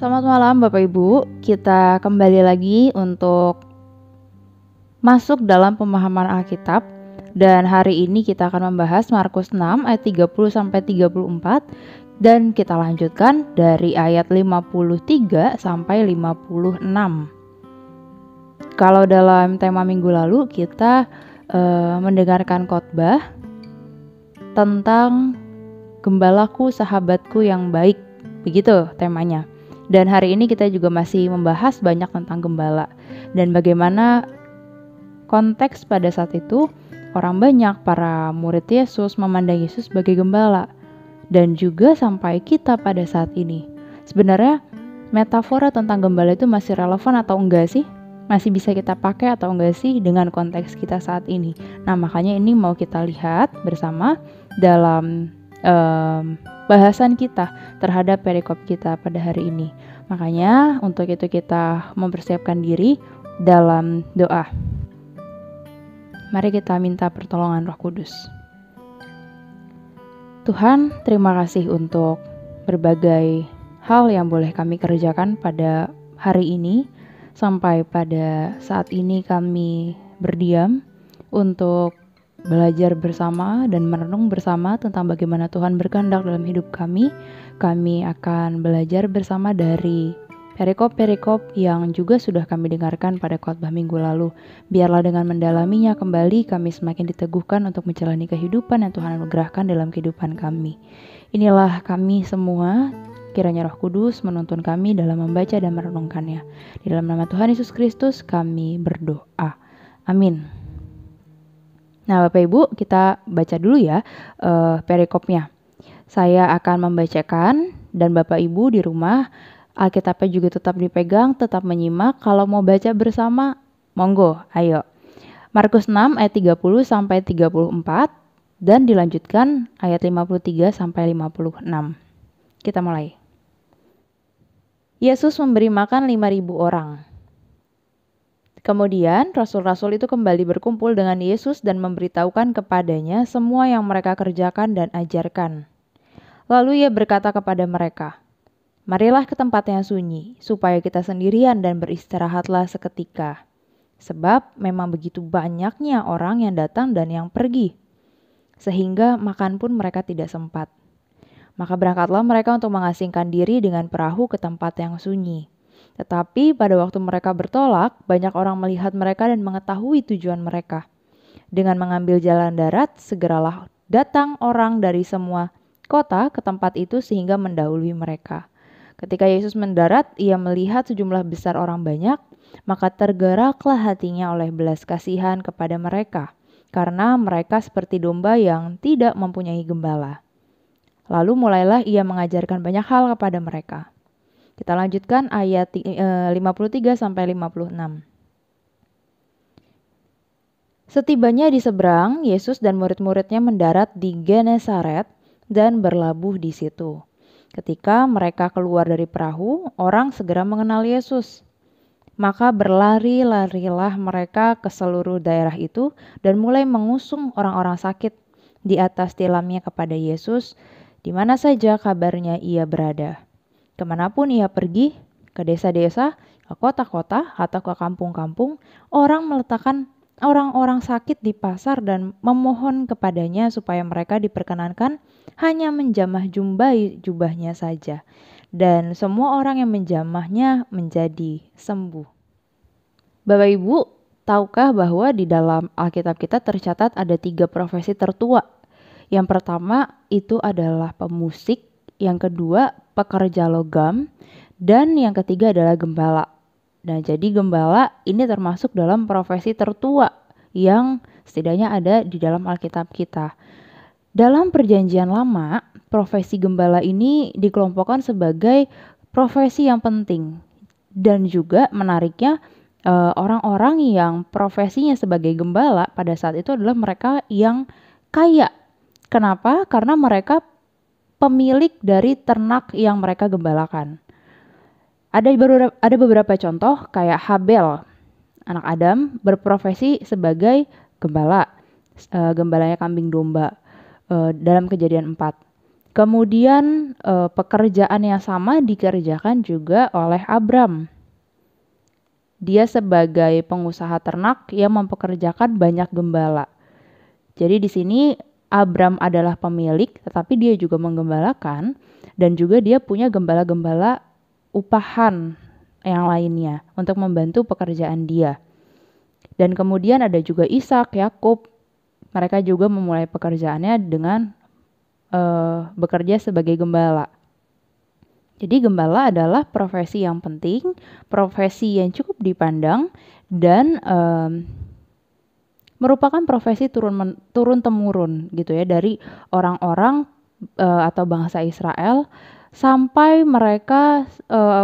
Selamat malam Bapak Ibu, kita kembali lagi untuk masuk dalam pemahaman Alkitab. Dan hari ini kita akan membahas Markus 6 ayat 30-34 dan kita lanjutkan dari ayat 53 sampai 56. Kalau dalam tema minggu lalu kita mendengarkan khotbah tentang gembalaku sahabatku yang baik, begitu temanya. Dan hari ini kita juga masih membahas banyak tentang gembala dan bagaimana konteks pada saat itu orang banyak, para murid Yesus memandang Yesus sebagai gembala. Dan juga sampai kita pada saat ini. Sebenarnya metafora tentang gembala itu masih relevan atau enggak sih? Masih bisa kita pakai atau enggak sih dengan konteks kita saat ini? Nah, makanya ini mau kita lihat bersama dalam bahasan kita terhadap perikop kita pada hari ini. Makanya untuk itu kita mempersiapkan diri dalam doa. Mari kita minta pertolongan Roh Kudus. Tuhan, terima kasih untuk berbagai hal yang boleh kami kerjakan pada hari ini. Sampai pada saat ini kami berdiam untuk belajar bersama dan merenung bersama tentang bagaimana Tuhan berkehendak dalam hidup kami. Kami akan belajar bersama dari perikop-perikop yang juga sudah kami dengarkan pada khotbah minggu lalu. Biarlah dengan mendalaminya kembali kami semakin diteguhkan untuk menjalani kehidupan yang Tuhan anugerahkan dalam kehidupan kami. Inilah kami semua, kiranya Roh Kudus menuntun kami dalam membaca dan merenungkannya. Di dalam nama Tuhan Yesus Kristus kami berdoa. Amin. Nah Bapak Ibu, kita baca dulu ya perikopnya. Saya akan membacakan dan Bapak Ibu di rumah Alkitabnya juga tetap dipegang, tetap menyimak. Kalau mau baca bersama, monggo, ayo. Markus 6 ayat 30 sampai 34 dan dilanjutkan ayat 53 sampai 56. Kita mulai. Yesus memberi makan 5.000 orang. Kemudian rasul-rasul itu kembali berkumpul dengan Yesus dan memberitahukan kepadanya semua yang mereka kerjakan dan ajarkan. Lalu ia berkata kepada mereka, "Marilah ke tempat yang sunyi, supaya kita sendirian dan beristirahatlah seketika. Sebab memang begitu banyaknya orang yang datang dan yang pergi, sehingga makan pun mereka tidak sempat. Maka berangkatlah mereka untuk mengasingkan diri dengan perahu ke tempat yang sunyi. Tetapi pada waktu mereka bertolak, banyak orang melihat mereka dan mengetahui tujuan mereka. Dengan mengambil jalan darat, segeralah datang orang dari semua kota ke tempat itu sehingga mendahului mereka. Ketika Yesus mendarat, ia melihat sejumlah besar orang banyak, maka tergeraklah hatinya oleh belas kasihan kepada mereka, karena mereka seperti domba yang tidak mempunyai gembala. Lalu mulailah ia mengajarkan banyak hal kepada mereka." Kita lanjutkan ayat 53 sampai 56. Setibanya di seberang, Yesus dan murid-muridnya mendarat di Genesaret dan berlabuh di situ. Ketika mereka keluar dari perahu, orang segera mengenal Yesus. Maka berlari-larilah mereka ke seluruh daerah itu dan mulai mengusung orang-orang sakit di atas tilamnya kepada Yesus, di mana saja kabarnya ia berada. Kemanapun ia pergi, ke desa-desa, ke kota-kota, atau ke kampung-kampung, orang meletakkan orang-orang sakit di pasar dan memohon kepadanya supaya mereka diperkenankan hanya menjamah jubahnya saja. Dan semua orang yang menjamahnya menjadi sembuh. Bapak Ibu, tahukah bahwa di dalam Alkitab kita tercatat ada 3 profesi tertua? Yang pertama itu adalah pemusik, yang kedua pekerja logam, dan yang ketiga adalah gembala. Nah, jadi gembala ini termasuk dalam profesi tertua yang setidaknya ada di dalam Alkitab kita. Dalam Perjanjian Lama, profesi gembala ini dikelompokkan sebagai profesi yang penting. Dan juga menariknya orang-orang yang profesinya sebagai gembala pada saat itu adalah mereka yang kaya. Kenapa? Karena mereka pemilik dari ternak yang mereka gembalakan. Ada beberapa contoh kayak Habel, anak Adam, berprofesi sebagai gembala. Gembalanya kambing domba dalam Kejadian 4. Kemudian pekerjaan yang sama dikerjakan juga oleh Abram. Dia sebagai pengusaha ternak yang mempekerjakan banyak gembala. Jadi di sini Abram adalah pemilik, tetapi dia juga menggembalakan, dan juga dia punya gembala-gembala upahan yang lainnya untuk membantu pekerjaan dia. Dan kemudian ada juga Ishak, Yakub. Mereka juga memulai pekerjaannya dengan bekerja sebagai gembala. Jadi gembala adalah profesi yang penting, profesi yang cukup dipandang, dan merupakan profesi turun-temurun gitu ya, dari orang-orang atau bangsa Israel sampai mereka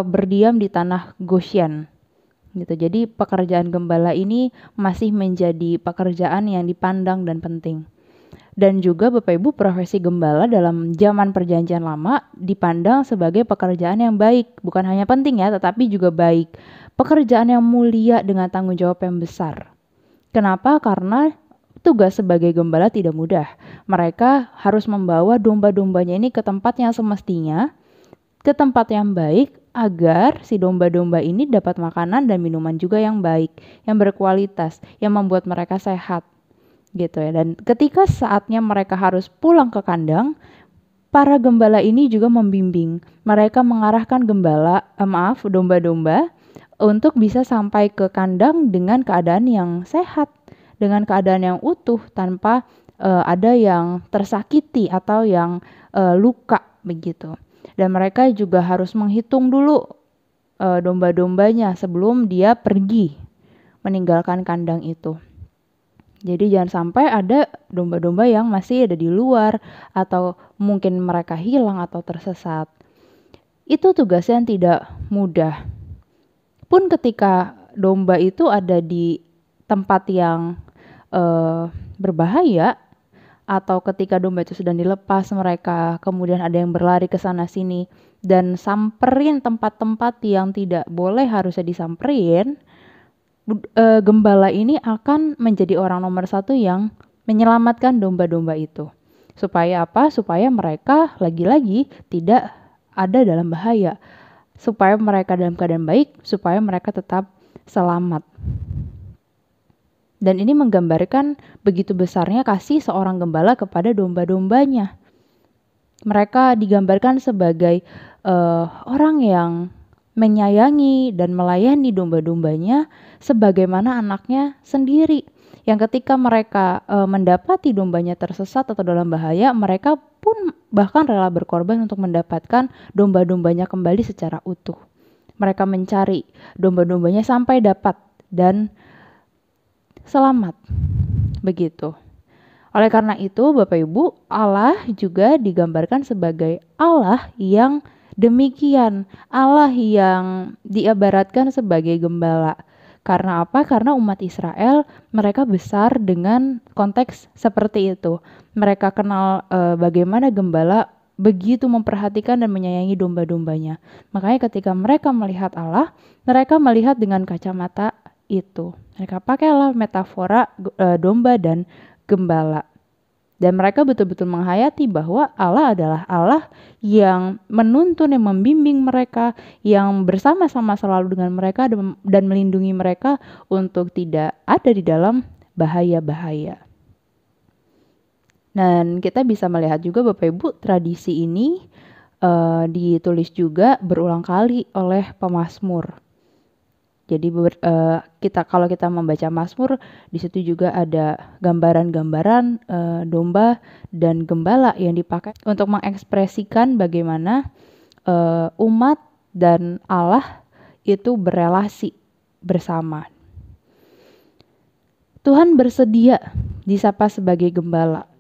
berdiam di tanah Goshen gitu. Jadi pekerjaan gembala ini masih menjadi pekerjaan yang dipandang dan penting. Dan juga Bapak Ibu, profesi gembala dalam zaman Perjanjian Lama dipandang sebagai pekerjaan yang baik, bukan hanya penting ya, tetapi juga baik. Pekerjaan yang mulia dengan tanggung jawab yang besar. Kenapa? Karena tugas sebagai gembala tidak mudah. Mereka harus membawa domba-dombanya ini ke tempat yang semestinya, ke tempat yang baik, agar si domba-domba ini dapat makanan dan minuman juga yang baik, yang berkualitas, yang membuat mereka sehat. Gitu ya. Dan ketika saatnya mereka harus pulang ke kandang, para gembala ini juga membimbing. Mereka mengarahkan domba-domba untuk bisa sampai ke kandang dengan keadaan yang sehat, dengan keadaan yang utuh, tanpa ada yang tersakiti atau yang luka begitu. Dan mereka juga harus menghitung dulu domba-dombanya sebelum dia pergi meninggalkan kandang itu. Jadi jangan sampai ada domba-domba yang masih ada di luar atau mungkin mereka hilang atau tersesat. Itu tugas yang tidak mudah. Pun ketika domba itu ada di tempat yang berbahaya, atau ketika domba itu sedang dilepas, mereka kemudian ada yang berlari ke sana sini dan samperin tempat-tempat yang tidak boleh harusnya disamperin, gembala ini akan menjadi orang nomor satu yang menyelamatkan domba-domba itu. Supaya apa? Supaya mereka lagi-lagi tidak ada dalam bahaya. Supaya mereka dalam keadaan baik, supaya mereka tetap selamat. Dan ini menggambarkan begitu besarnya kasih seorang gembala kepada domba-dombanya. Mereka digambarkan sebagai orang yang menyayangi dan melayani domba-dombanya sebagaimana anaknya sendiri. Yang ketika mereka mendapati dombanya tersesat atau dalam bahaya, mereka pun bahkan rela berkorban untuk mendapatkan domba-dombanya kembali secara utuh. Mereka mencari domba-dombanya sampai dapat dan selamat. Begitu. Oleh karena itu, Bapak Ibu, Allah juga digambarkan sebagai Allah yang demikian, Allah yang diibaratkan sebagai gembala. Karena apa? Karena umat Israel mereka besar dengan konteks seperti itu. Mereka kenal bagaimana gembala begitu memperhatikan dan menyayangi domba-dombanya. Makanya ketika mereka melihat Allah, mereka melihat dengan kacamata itu. Mereka pakailah metafora domba dan gembala. Dan mereka betul-betul menghayati bahwa Allah adalah Allah yang menuntun, yang membimbing mereka, yang bersama-sama selalu dengan mereka dan melindungi mereka untuk tidak ada di dalam bahaya-bahaya. Dan kita bisa melihat juga Bapak Ibu, tradisi ini ditulis juga berulang kali oleh pemazmur. Jadi kalau kita membaca Mazmur, di situ juga ada gambaran-gambaran domba dan gembala yang dipakai untuk mengekspresikan bagaimana umat dan Allah itu berelasi bersama. Tuhan bersedia disapa sebagai gembala.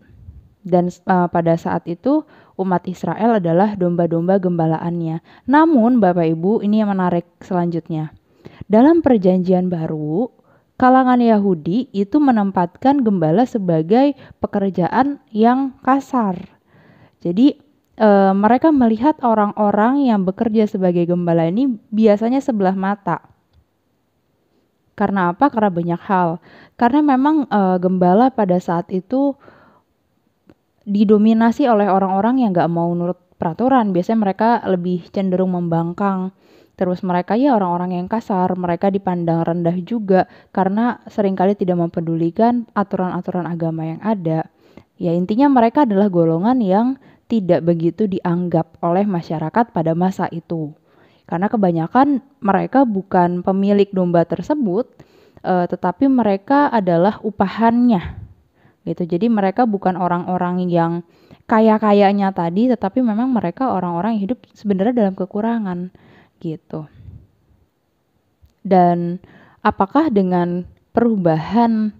Dan pada saat itu umat Israel adalah domba-domba gembalaannya. Namun Bapak Ibu, ini yang menarik selanjutnya. Dalam Perjanjian Baru, kalangan Yahudi itu menempatkan gembala sebagai pekerjaan yang kasar. Jadi mereka melihat orang-orang yang bekerja sebagai gembala ini biasanya sebelah mata. Karena apa? Karena banyak hal. Karena memang gembala pada saat itu didominasi oleh orang-orang yang gak mau nurut peraturan. Biasanya mereka lebih cenderung membangkang. Terus mereka ya orang-orang yang kasar, mereka dipandang rendah juga karena seringkali tidak mempedulikan aturan-aturan agama yang ada. Ya intinya mereka adalah golongan yang tidak begitu dianggap oleh masyarakat pada masa itu. Karena kebanyakan mereka bukan pemilik domba tersebut, tetapi mereka adalah upahannya. Gitu. Jadi mereka bukan orang-orang yang kaya-kayanya tadi, tetapi memang mereka orang-orang yang hidup sebenarnya dalam kekurangan gitu. Dan apakah dengan perubahan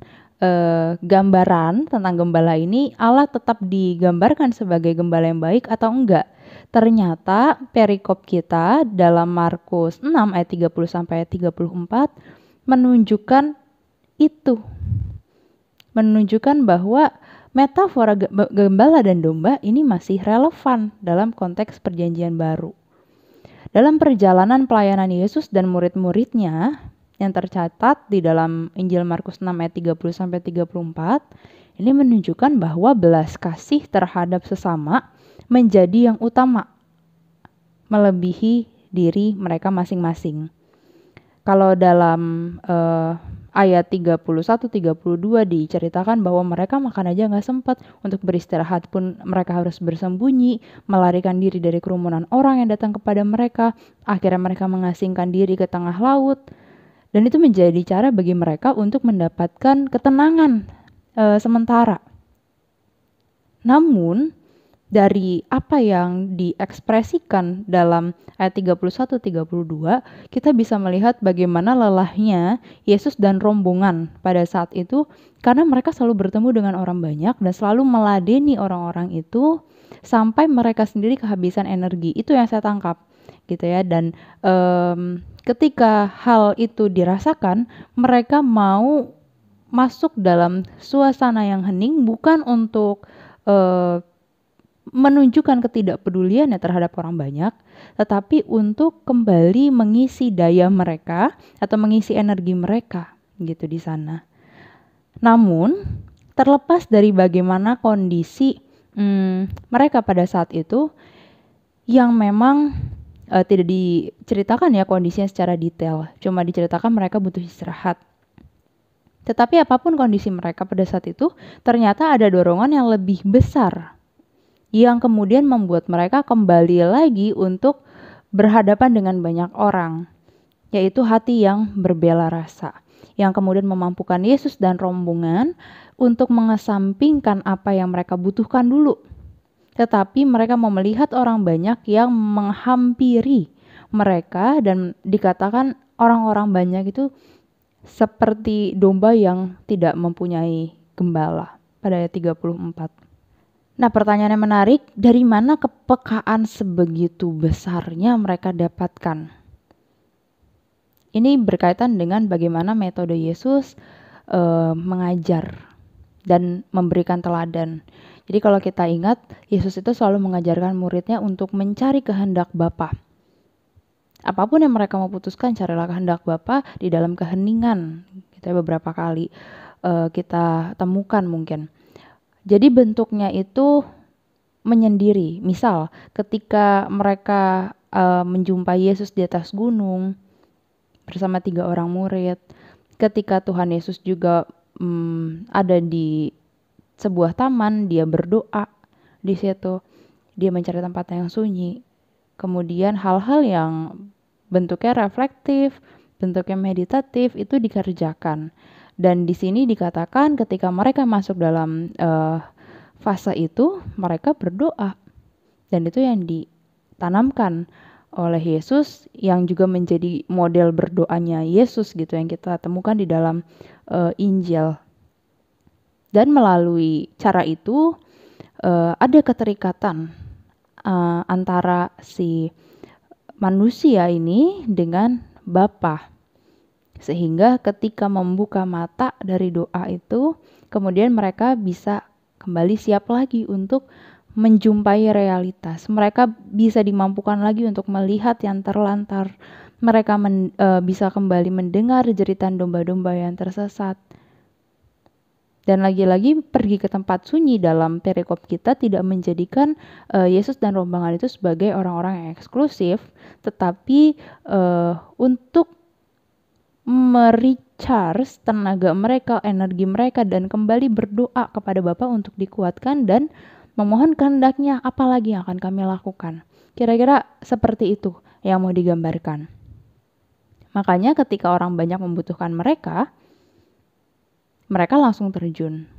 gambaran tentang gembala ini, Allah tetap digambarkan sebagai gembala yang baik atau enggak? Ternyata perikop kita dalam Markus 6 ayat 30 sampai 34 menunjukkan itu. Menunjukkan bahwa metafora gembala dan domba ini masih relevan dalam konteks perjanjian baru. Dalam perjalanan pelayanan Yesus dan murid-muridnya yang tercatat di dalam Injil Markus 6 ayat 30 sampai 34, ini menunjukkan bahwa belas kasih terhadap sesama menjadi yang utama, melebihi diri mereka masing-masing. Kalau dalam ayat 31-32 diceritakan bahwa mereka makan aja gak sempat, untuk beristirahat pun mereka harus bersembunyi, melarikan diri dari kerumunan orang yang datang kepada mereka. Akhirnya mereka mengasingkan diri ke tengah laut. Dan itu menjadi cara bagi mereka untuk mendapatkan ketenangan sementara. Namun dari apa yang diekspresikan dalam ayat 31-32, kita bisa melihat bagaimana lelahnya Yesus dan rombongan pada saat itu, karena mereka selalu bertemu dengan orang banyak dan selalu meladeni orang-orang itu sampai mereka sendiri kehabisan energi. Itu yang saya tangkap gitu ya. Dan ketika hal itu dirasakan, mereka mau masuk dalam suasana yang hening, bukan untuk menunjukkan ketidakpeduliannya terhadap orang banyak, tetapi untuk kembali mengisi daya mereka atau mengisi energi mereka gitu di sana. Namun terlepas dari bagaimana kondisi mereka pada saat itu, yang memang tidak diceritakan ya kondisinya secara detail, cuma diceritakan mereka butuh istirahat. Tetapi apapun kondisi mereka pada saat itu, ternyata ada dorongan yang lebih besar yang kemudian membuat mereka kembali lagi untuk berhadapan dengan banyak orang, yaitu hati yang berbela rasa, yang kemudian memampukan Yesus dan rombongan untuk mengesampingkan apa yang mereka butuhkan dulu. Tetapi mereka mau melihat orang banyak yang menghampiri mereka, dan dikatakan orang-orang banyak itu seperti domba yang tidak mempunyai gembala pada ayat 34. Nah, pertanyaan yang menarik, dari mana kepekaan sebegitu besarnya mereka dapatkan? Ini berkaitan dengan bagaimana metode Yesus mengajar dan memberikan teladan. Jadi kalau kita ingat, Yesus itu selalu mengajarkan muridnya untuk mencari kehendak Bapa. Apapun yang mereka mau putuskan, carilah kehendak Bapa di dalam keheningan. Kita beberapa kali kita temukan mungkin. Jadi bentuknya itu menyendiri. Misal ketika mereka menjumpai Yesus di atas gunung bersama 3 orang murid, ketika Tuhan Yesus juga ada di sebuah taman, dia berdoa di situ, dia mencari tempat yang sunyi. Kemudian hal-hal yang bentuknya reflektif, bentuknya meditatif itu dikerjakan. Dan di sini dikatakan ketika mereka masuk dalam fase itu, mereka berdoa. Dan itu yang ditanamkan oleh Yesus, yang juga menjadi model berdoanya Yesus gitu, yang kita temukan di dalam Injil. Dan melalui cara itu ada keterikatan antara si manusia ini dengan Bapa. Sehingga ketika membuka mata dari doa itu, kemudian mereka bisa kembali siap lagi untuk menjumpai realitas. Mereka bisa dimampukan lagi untuk melihat yang terlantar. Mereka bisa kembali mendengar jeritan domba-domba yang tersesat. Dan lagi-lagi pergi ke tempat sunyi dalam perikop kita tidak menjadikan Yesus dan rombongan itu sebagai orang-orang yang eksklusif, tetapi untuk merecharge tenaga mereka, energi mereka, dan kembali berdoa kepada Bapa untuk dikuatkan dan memohon kehendaknya apa lagi yang akan kami lakukan. Kira-kira seperti itu yang mau digambarkan. Makanya ketika orang banyak membutuhkan mereka langsung terjun.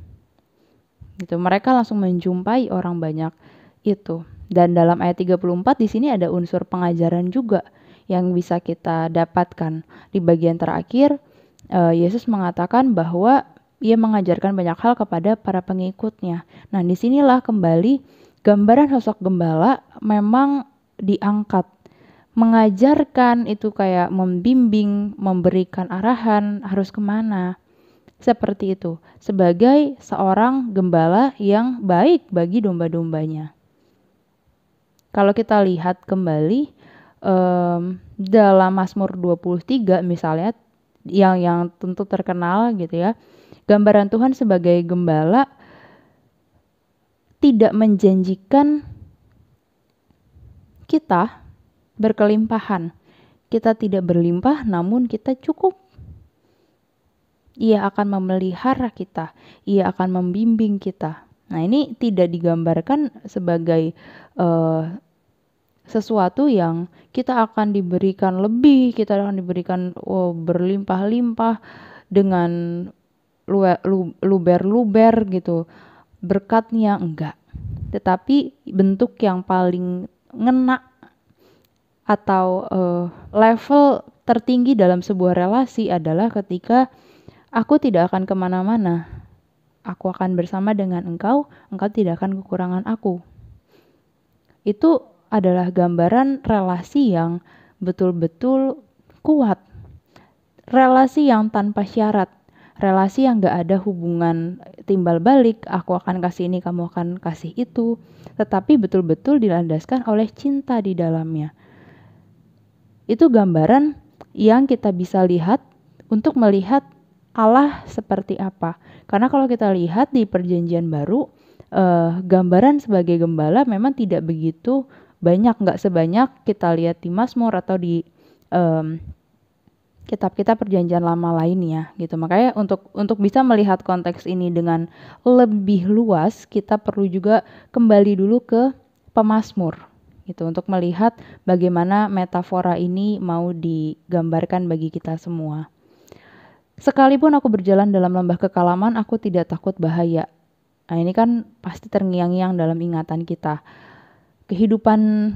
Gitu. Mereka langsung menjumpai orang banyak itu. Dan dalam ayat 34 di sini ada unsur pengajaran juga yang bisa kita dapatkan. Di bagian terakhir, Yesus mengatakan bahwa ia mengajarkan banyak hal kepada para pengikutnya. Nah, disinilah kembali gambaran sosok gembala memang diangkat. Mengajarkan itu kayak membimbing, memberikan arahan harus kemana. Seperti itu, sebagai seorang gembala yang baik bagi domba-dombanya. Kalau kita lihat kembali dalam Mazmur 23 misalnya, yang tentu terkenal gitu ya, gambaran Tuhan sebagai gembala tidak menjanjikan kita berkelimpahan. Kita tidak berlimpah, namun kita cukup. Ia akan memelihara kita, ia akan membimbing kita. Nah, ini tidak digambarkan sebagai sesuatu yang kita akan diberikan lebih, kita akan diberikan berlimpah-limpah dengan luber-luber gitu. Berkatnya enggak. Tetapi bentuk yang paling ngena atau level tertinggi dalam sebuah relasi adalah ketika aku tidak akan kemana-mana. Aku akan bersama dengan engkau tidak akan kekurangan aku. Itu adalah gambaran relasi yang betul-betul kuat. Relasi yang tanpa syarat. Relasi yang gak ada hubungan timbal balik, aku akan kasih ini, kamu akan kasih itu. Tetapi betul-betul dilandaskan oleh cinta di dalamnya. Itu gambaran yang kita bisa lihat untuk melihat Allah seperti apa. Karena kalau kita lihat di Perjanjian Baru, gambaran sebagai gembala memang tidak begitu banyak, nggak sebanyak kita lihat di Mazmur atau di kitab-kitab Perjanjian Lama lainnya gitu. Makanya untuk bisa melihat konteks ini dengan lebih luas, kita perlu juga kembali dulu ke Pemazmur gitu untuk melihat bagaimana metafora ini mau digambarkan bagi kita semua. Sekalipun aku berjalan dalam lembah kekalaman, aku tidak takut bahaya. Nah, ini kan pasti terngiang-ngiang dalam ingatan kita. Kehidupan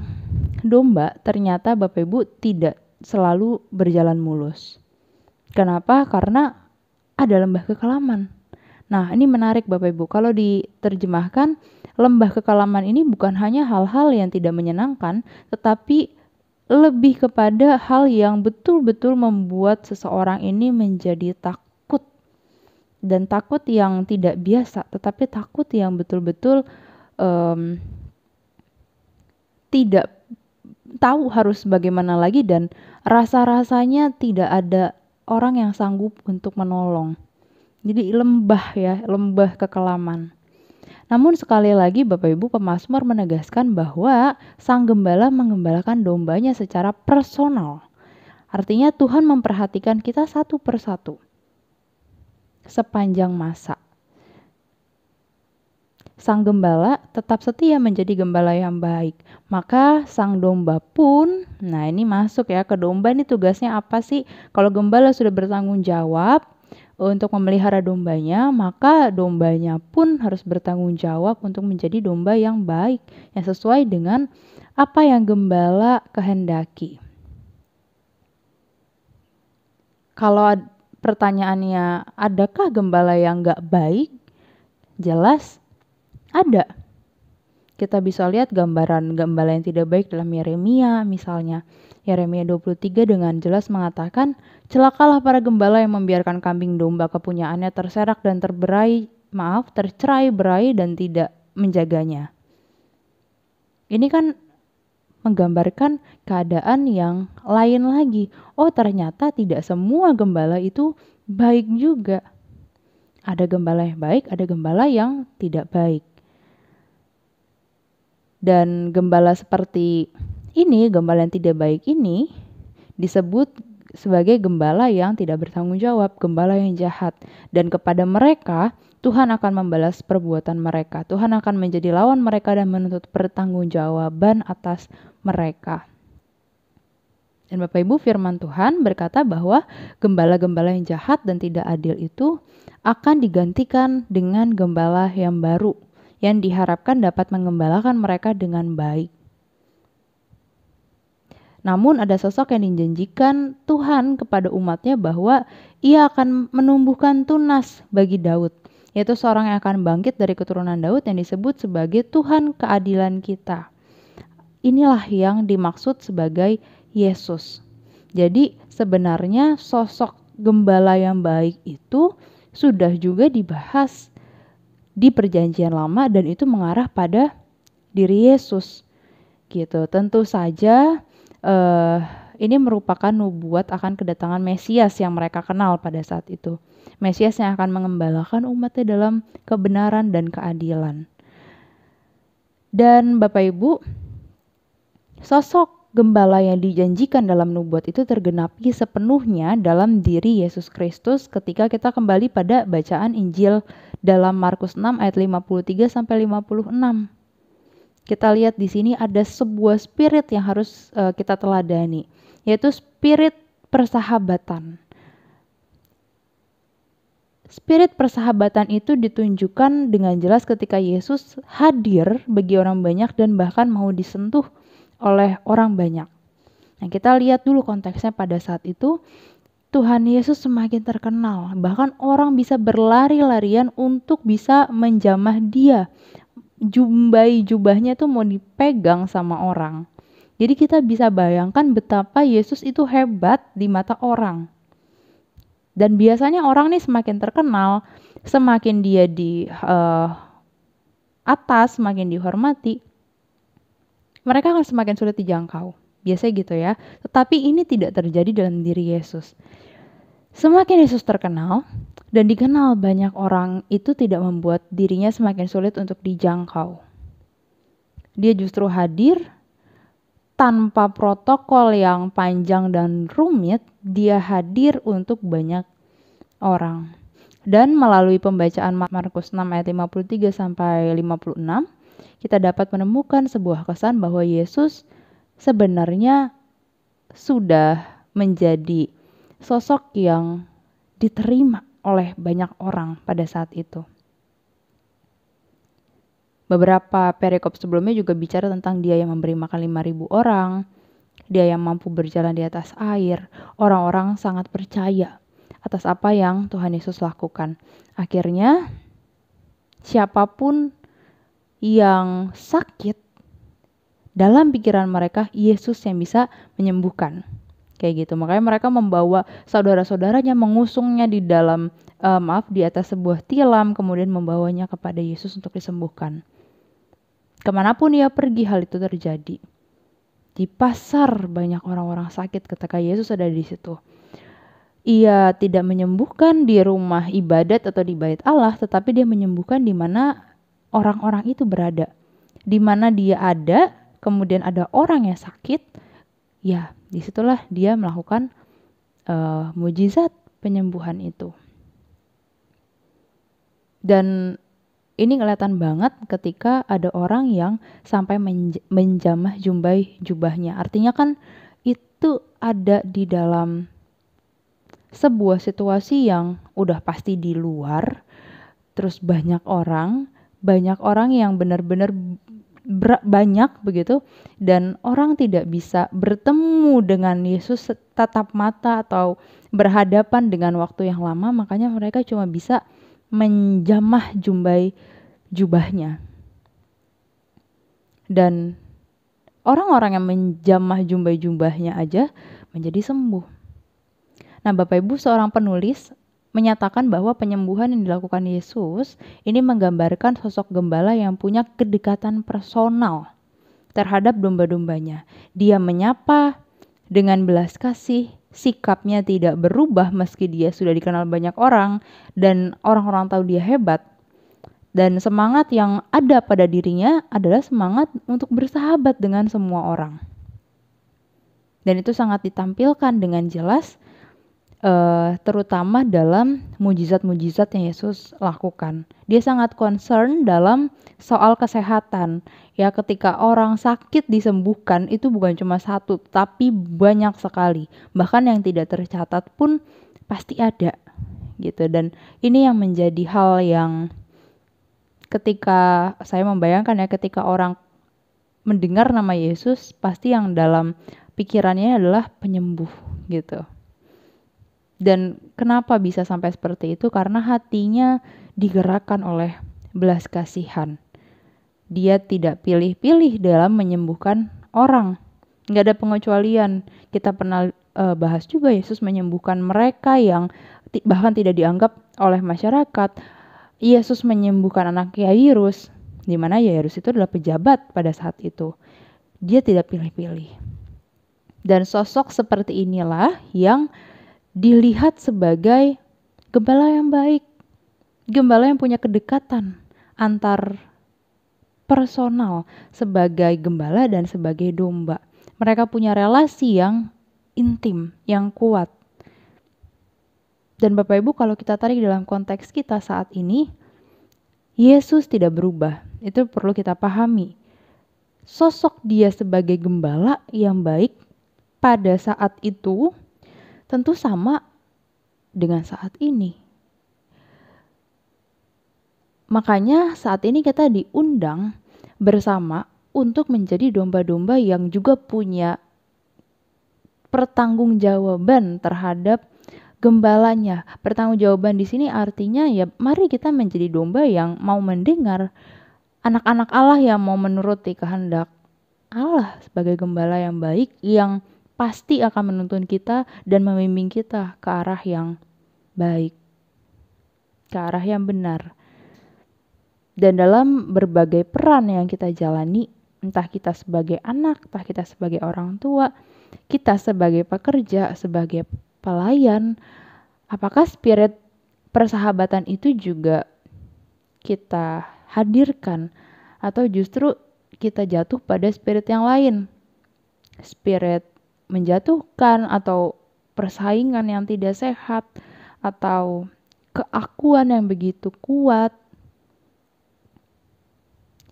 domba ternyata Bapak Ibu tidak selalu berjalan mulus. Kenapa? Karena ada lembah kekalaman. Nah, ini menarik Bapak Ibu. Kalau diterjemahkan, lembah kekalaman ini bukan hanya hal-hal yang tidak menyenangkan, tetapi lebih kepada hal yang betul-betul membuat seseorang ini menjadi takut. Dan takut yang tidak biasa, tetapi takut yang betul-betul tidak tahu harus bagaimana lagi, dan rasa-rasanya tidak ada orang yang sanggup untuk menolong. Jadi lembah kekelaman. Namun sekali lagi Bapak Ibu, pemazmur menegaskan bahwa sang gembala menggembalakan dombanya secara personal. Artinya Tuhan memperhatikan kita satu persatu sepanjang masa. Sang gembala tetap setia menjadi gembala yang baik. Maka sang domba pun, nah ini masuk ya ke domba, ini tugasnya apa sih? Kalau gembala sudah bertanggung jawab untuk memelihara dombanya, maka dombanya pun harus bertanggung jawab untuk menjadi domba yang baik, yang sesuai dengan apa yang gembala kehendaki. Kalau pertanyaannya, adakah gembala yang gak baik? Jelas ada. Kita bisa lihat gambaran gembala yang tidak baik dalam Yeremia misalnya. Yeremia 23 dengan jelas mengatakan, celakalah para gembala yang membiarkan kambing domba kepunyaannya terserak dan tercerai berai dan tidak menjaganya. Ini kan menggambarkan keadaan yang lain lagi. Oh, ternyata tidak semua gembala itu baik juga. Ada gembala yang baik, ada gembala yang tidak baik. Dan gembala seperti ini, gembala yang tidak baik ini disebut sebagai gembala yang tidak bertanggung jawab, gembala yang jahat. Dan kepada mereka, Tuhan akan membalas perbuatan mereka. Tuhan akan menjadi lawan mereka dan menuntut pertanggungjawaban atas mereka. Dan Bapak Ibu, firman Tuhan berkata bahwa gembala-gembala yang jahat dan tidak adil itu akan digantikan dengan gembala yang baru, yang diharapkan dapat mengembalakan mereka dengan baik. Namun ada sosok yang dijanjikan Tuhan kepada umatnya bahwa ia akan menumbuhkan tunas bagi Daud, yaitu seorang yang akan bangkit dari keturunan Daud yang disebut sebagai Tuhan keadilan kita. Inilah yang dimaksud sebagai Yesus. Jadi sebenarnya sosok gembala yang baik itu sudah juga dibahas di Perjanjian Lama dan itu mengarah pada diri Yesus. Gitu. Tentu saja ini merupakan nubuat akan kedatangan Mesias yang mereka kenal pada saat itu. Mesias yang akan mengembalakan umatnya dalam kebenaran dan keadilan. Dan Bapak Ibu, sosok gembala yang dijanjikan dalam nubuat itu tergenapi sepenuhnya dalam diri Yesus Kristus ketika kita kembali pada bacaan Injil dalam Markus 6 ayat 53 sampai 56. Kita lihat di sini ada sebuah spirit yang harus kita teladani, yaitu spirit persahabatan. Spirit persahabatan itu ditunjukkan dengan jelas ketika Yesus hadir bagi orang banyak dan bahkan mau disentuh oleh orang banyak. Nah, kita lihat dulu konteksnya pada saat itu. Tuhan Yesus semakin terkenal, bahkan orang bisa berlari-larian untuk bisa menjamah dia. Jubahnya tuh mau dipegang sama orang. Jadi kita bisa bayangkan betapa Yesus itu hebat di mata orang. Dan biasanya orang nih semakin terkenal, semakin dia di atas, semakin dihormati, mereka akan semakin sulit dijangkau. Biasanya gitu ya. Tetapi ini tidak terjadi dalam diri Yesus. Semakin Yesus terkenal dan dikenal banyak orang, itu tidak membuat dirinya semakin sulit untuk dijangkau. Dia justru hadir tanpa protokol yang panjang dan rumit. Dia hadir untuk banyak orang. Dan melalui pembacaan Markus 6 ayat 53 sampai 56, kita dapat menemukan sebuah kesan bahwa Yesus sebenarnya sudah menjadi sosok yang diterima oleh banyak orang pada saat itu. Beberapa perikop sebelumnya juga bicara tentang dia yang memberi makan 5.000 orang, dia yang mampu berjalan di atas air. Orang-orang sangat percaya atas apa yang Tuhan Yesus lakukan. Akhirnya siapapun yang sakit, dalam pikiran mereka Yesus yang bisa menyembuhkan. Kayak gitu. Makanya mereka membawa saudara-saudaranya, mengusungnya di dalam di atas sebuah tilam, kemudian membawanya kepada Yesus untuk disembuhkan. Kemanapun ia pergi, hal itu terjadi. Di pasar banyak orang-orang sakit ketika Yesus ada di situ. Ia tidak menyembuhkan di rumah ibadat atau di bait Allah, tetapi dia menyembuhkan di mana orang-orang itu berada. Di mana dia ada, kemudian ada orang yang sakit, ya disitulah dia melakukan mujizat penyembuhan itu. Dan ini kelihatan banget ketika ada orang yang sampai menjamah jubahnya. Artinya kan itu ada di dalam sebuah situasi yang udah pasti di luar, terus banyak orang yang benar-benar banyak begitu, dan orang tidak bisa bertemu dengan Yesus tatap mata atau berhadapan dengan waktu yang lama, makanya mereka cuma bisa menjamah jubahnya. Dan orang-orang yang menjamah jubahnya aja menjadi sembuh. Nah, Bapak Ibu, seorang penulis menyatakan bahwa penyembuhan yang dilakukan Yesus ini menggambarkan sosok gembala yang punya kedekatan personal terhadap domba-dombanya. Dia menyapa dengan belas kasih, sikapnya tidak berubah meski dia sudah dikenal banyak orang dan orang-orang tahu dia hebat. Dan semangat yang ada pada dirinya adalah semangat untuk bersahabat dengan semua orang. Dan itu sangat ditampilkan dengan jelas terutama dalam mujizat-mujizat yang Yesus lakukan. Dia sangat concern dalam soal kesehatan. Ya, ketika orang sakit disembuhkan itu bukan cuma satu, tapi banyak sekali. Bahkan yang tidak tercatat pun pasti ada gitu. Dan ini yang menjadi hal yang ketika saya membayangkan ya, ketika orang mendengar nama Yesus, pasti yang dalam pikirannya adalah penyembuh gitu. Dan kenapa bisa sampai seperti itu? Karena hatinya digerakkan oleh belas kasihan. Dia tidak pilih-pilih dalam menyembuhkan orang. Nggak ada pengecualian. Kita pernah bahas juga Yesus menyembuhkan mereka yang bahkan tidak dianggap oleh masyarakat. Yesus menyembuhkan anak Yairus, di mana Yairus itu adalah pejabat pada saat itu. Dia tidak pilih-pilih. Dan sosok seperti inilah yang dilihat sebagai gembala yang baik, gembala yang punya kedekatan antar personal sebagai gembala dan sebagai domba. Mereka punya relasi yang intim, yang kuat. Dan Bapak Ibu, kalau kita tarik dalam konteks kita saat ini, Yesus tidak berubah. Itu perlu kita pahami. Sosok dia sebagai gembala yang baik pada saat itu tentu sama dengan saat ini. Makanya saat ini kita diundang bersama untuk menjadi domba-domba yang juga punya pertanggungjawaban terhadap gembalanya. Pertanggungjawaban di sini artinya ya mari kita menjadi domba yang mau mendengar, anak-anak Allah yang mau menuruti kehendak Allah sebagai gembala yang baik yang pasti akan menuntun kita dan membimbing kita ke arah yang baik, ke arah yang benar. Dan dalam berbagai peran yang kita jalani, entah kita sebagai anak, entah kita sebagai orang tua, kita sebagai pekerja, sebagai pelayan, apakah spirit persahabatan itu juga kita hadirkan atau justru kita jatuh pada spirit yang lain? Spirit menjatuhkan atau persaingan yang tidak sehat atau keakuan yang begitu kuat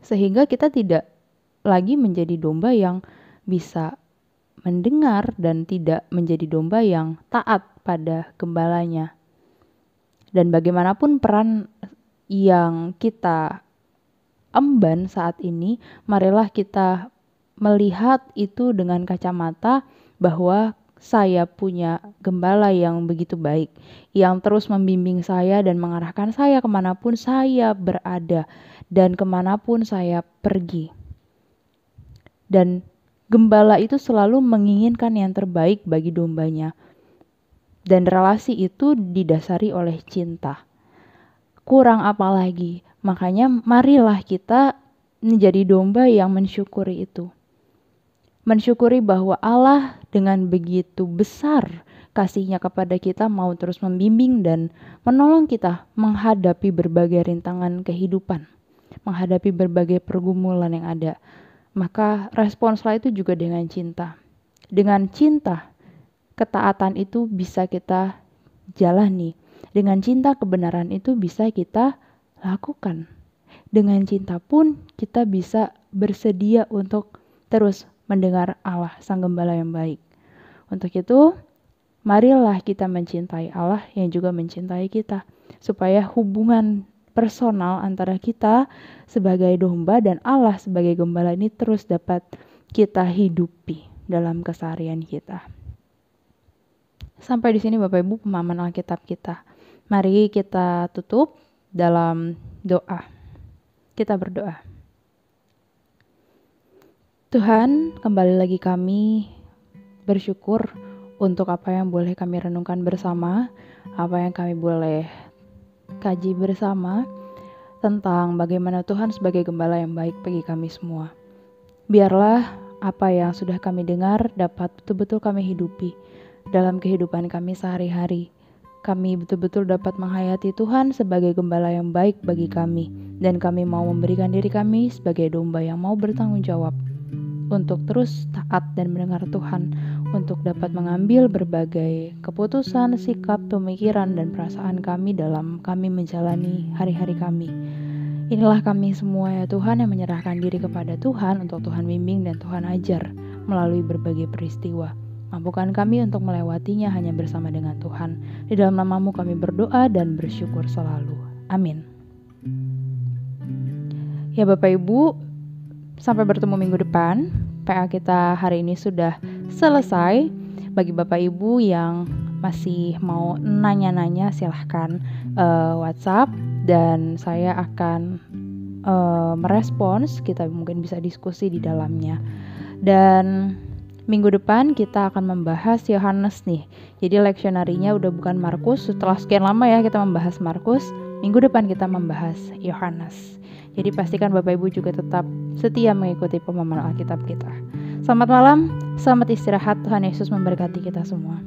sehingga kita tidak lagi menjadi domba yang bisa mendengar dan tidak menjadi domba yang taat pada gembalanya. Dan bagaimanapun peran yang kita emban saat ini, marilah kita melihat itu dengan kacamata bahwa saya punya gembala yang begitu baik, yang terus membimbing saya dan mengarahkan saya kemanapun saya berada dan kemanapun saya pergi. Dan gembala itu selalu menginginkan yang terbaik bagi dombanya. Dan relasi itu didasari oleh cinta. Kurang apa lagi? Makanya marilah kita menjadi domba yang mensyukuri itu. Mensyukuri bahwa Allah dengan begitu besar kasih-Nya kepada kita mau terus membimbing dan menolong kita menghadapi berbagai rintangan kehidupan, menghadapi berbagai pergumulan yang ada. Maka responslah itu juga dengan cinta. Dengan cinta, ketaatan itu bisa kita jalani. Dengan cinta, kebenaran itu bisa kita lakukan. Dengan cinta pun kita bisa bersedia untuk terus mendengar Allah, Sang Gembala yang baik. Untuk itu, marilah kita mencintai Allah yang juga mencintai kita. Supaya hubungan personal antara kita sebagai domba dan Allah sebagai gembala ini terus dapat kita hidupi dalam keseharian kita. Sampai di sini Bapak Ibu pemahaman Alkitab kita. Mari kita tutup dalam doa. Kita berdoa. Tuhan, kembali lagi kami bersyukur untuk apa yang boleh kami renungkan bersama, apa yang kami boleh kaji bersama tentang bagaimana Tuhan sebagai gembala yang baik bagi kami semua. Biarlah apa yang sudah kami dengar dapat betul-betul kami hidupi dalam kehidupan kami sehari-hari. Kami betul-betul dapat menghayati Tuhan sebagai gembala yang baik bagi kami, dan kami mau memberikan diri kami sebagai domba yang mau bertanggung jawab untuk terus taat dan mendengar Tuhan, untuk dapat mengambil berbagai keputusan, sikap, pemikiran, dan perasaan kami dalam kami menjalani hari-hari kami. Inilah kami semua ya Tuhan yang menyerahkan diri kepada Tuhan untuk Tuhan bimbing dan Tuhan ajar melalui berbagai peristiwa. Mampukan kami untuk melewatinya hanya bersama dengan Tuhan. Di dalam nama-Mu kami berdoa dan bersyukur selalu. Amin. Ya Bapak Ibu, sampai bertemu minggu depan. PA kita hari ini sudah selesai. Bagi Bapak Ibu yang masih mau nanya-nanya silahkan WhatsApp dan saya akan merespons. Kita mungkin bisa diskusi di dalamnya. Dan minggu depan kita akan membahas Yohanes nih. Jadi leksionarinya udah bukan Markus. Setelah sekian lama ya kita membahas Markus, minggu depan kita membahas Yohanes. Jadi pastikan Bapak Ibu juga tetap setia mengikuti pemahaman Alkitab kita. Selamat malam, selamat istirahat. Tuhan Yesus memberkati kita semua.